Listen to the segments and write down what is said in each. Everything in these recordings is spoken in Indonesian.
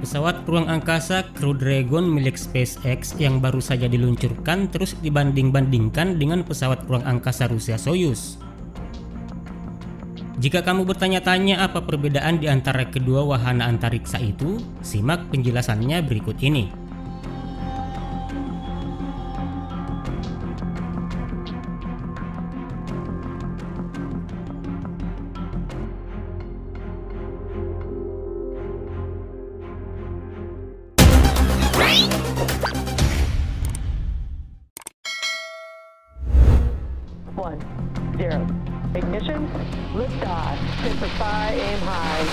Pesawat ruang angkasa Crew Dragon milik SpaceX yang baru saja diluncurkan terus dibanding-bandingkan dengan pesawat ruang angkasa Rusia Soyuz. Jika kamu bertanya-tanya apa perbedaan di antara kedua wahana antariksa itu, simak penjelasannya berikut ini. One, zero. Ignition, liftoff. Super 5, aim high.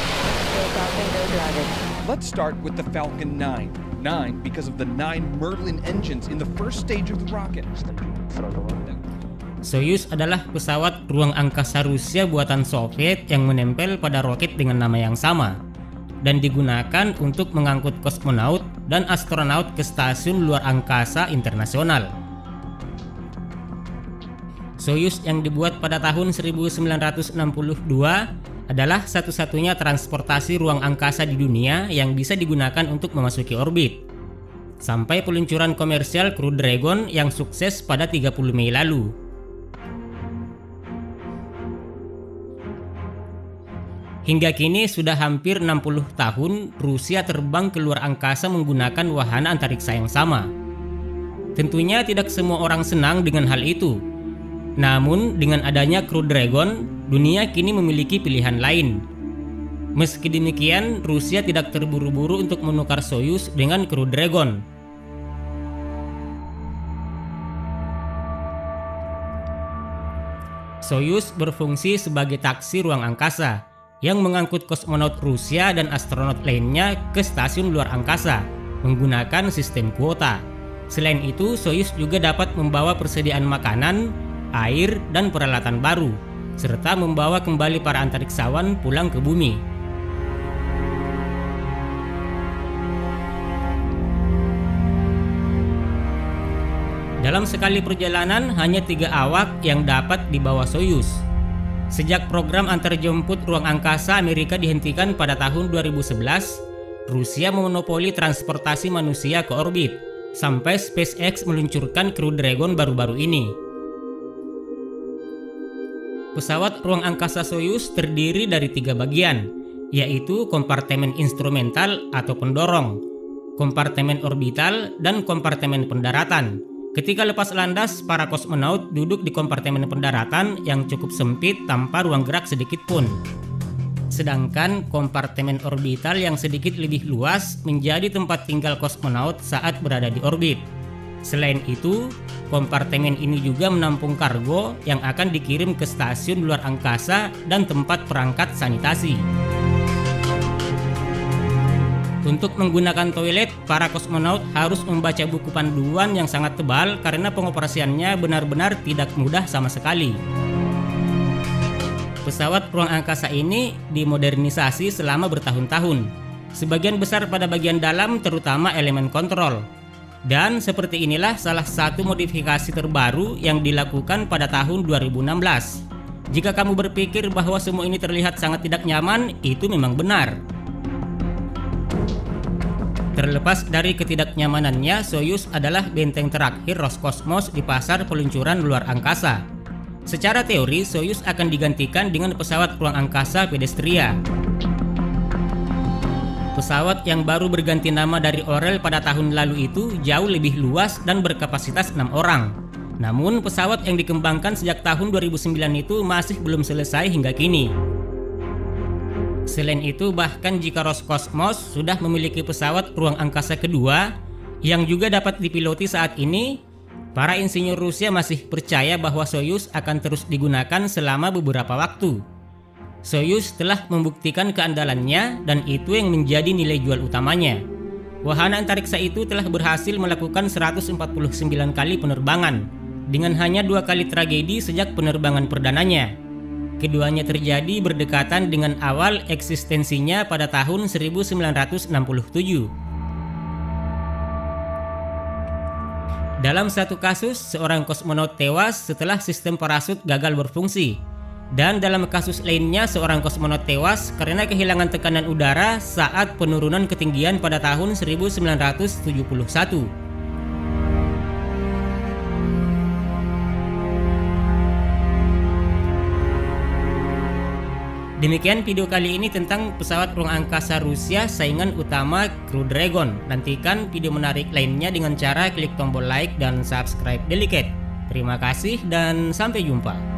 Go Falcon, go Dragon. Let's start with the Falcon 9. 9 because of the 9 Merlin engines in the first stage of the rocket. Soyuz adalah pesawat ruang angkasa Rusia buatan Soviet yang menempel pada roket dengan nama yang sama dan digunakan untuk mengangkut kosmonaut dan astronaut ke stasiun luar angkasa internasional. Soyuz yang dibuat pada tahun 1962 adalah satu-satunya transportasi ruang angkasa di dunia yang bisa digunakan untuk memasuki orbit. Sampai peluncuran komersial Crew Dragon yang sukses pada 30 Mei lalu. Hingga kini sudah hampir 60 tahun Rusia terbang ke luar angkasa menggunakan wahana antariksa yang sama. Tentunya tidak semua orang senang dengan hal itu. Namun dengan adanya Crew Dragon, dunia kini memiliki pilihan lain. Meski demikian, Rusia tidak terburu-buru untuk menukar Soyuz dengan Crew Dragon. Soyuz berfungsi sebagai taksi ruang angkasa yang mengangkut kosmonaut Rusia dan astronot lainnya ke stasiun luar angkasa menggunakan sistem kuota. Selain itu, Soyuz juga dapat membawa persediaan makanan, air, dan peralatan baru, serta membawa kembali para antariksawan pulang ke bumi. Dalam sekali perjalanan, hanya 3 awak yang dapat dibawa Soyuz. Sejak program antarjemput ruang angkasa Amerika dihentikan pada tahun 2011, Rusia memonopoli transportasi manusia ke orbit, sampai SpaceX meluncurkan Crew Dragon baru-baru ini. Pesawat ruang angkasa Soyuz terdiri dari 3 bagian, yaitu kompartemen instrumental atau pendorong, kompartemen orbital, dan kompartemen pendaratan. Ketika lepas landas, para kosmonaut duduk di kompartemen pendaratan yang cukup sempit tanpa ruang gerak sedikit pun. Sedangkan kompartemen orbital yang sedikit lebih luas menjadi tempat tinggal kosmonaut saat berada di orbit. Selain itu, kompartemen ini juga menampung kargo yang akan dikirim ke stasiun luar angkasa dan tempat perangkat sanitasi. Untuk menggunakan toilet, para kosmonaut harus membaca buku panduan yang sangat tebal karena pengoperasiannya benar-benar tidak mudah sama sekali. Pesawat ruang angkasa ini dimodernisasi selama bertahun-tahun, sebagian besar pada bagian dalam terutama elemen kontrol. Dan seperti inilah salah satu modifikasi terbaru yang dilakukan pada tahun 2016. Jika kamu berpikir bahwa semua ini terlihat sangat tidak nyaman, itu memang benar. Terlepas dari ketidaknyamanannya, Soyuz adalah benteng terakhir Roskosmos di pasar peluncuran luar angkasa. Secara teori, Soyuz akan digantikan dengan pesawat ruang angkasa Pedestria. Pesawat yang baru berganti nama dari Orel pada tahun lalu itu jauh lebih luas dan berkapasitas 6 orang. Namun pesawat yang dikembangkan sejak tahun 2009 itu masih belum selesai hingga kini. Selain itu, bahkan jika Roskosmos sudah memiliki pesawat ruang angkasa kedua yang juga dapat dipiloti saat ini, para insinyur Rusia masih percaya bahwa Soyuz akan terus digunakan selama beberapa waktu. Soyuz telah membuktikan keandalannya dan itu yang menjadi nilai jual utamanya. Wahana antariksa itu telah berhasil melakukan 149 kali penerbangan dengan hanya 2 kali tragedi sejak penerbangan perdananya. Keduanya terjadi berdekatan dengan awal eksistensinya pada tahun 1967. Dalam satu kasus, seorang kosmonaut tewas setelah sistem parasut gagal berfungsi. Dan dalam kasus lainnya, seorang kosmonot tewas karena kehilangan tekanan udara saat penurunan ketinggian pada tahun 1971. Demikian video kali ini tentang pesawat ruang angkasa Rusia saingan utama Crew Dragon. Nantikan video menarik lainnya dengan cara klik tombol like dan subscribe Delicate. Terima kasih dan sampai jumpa.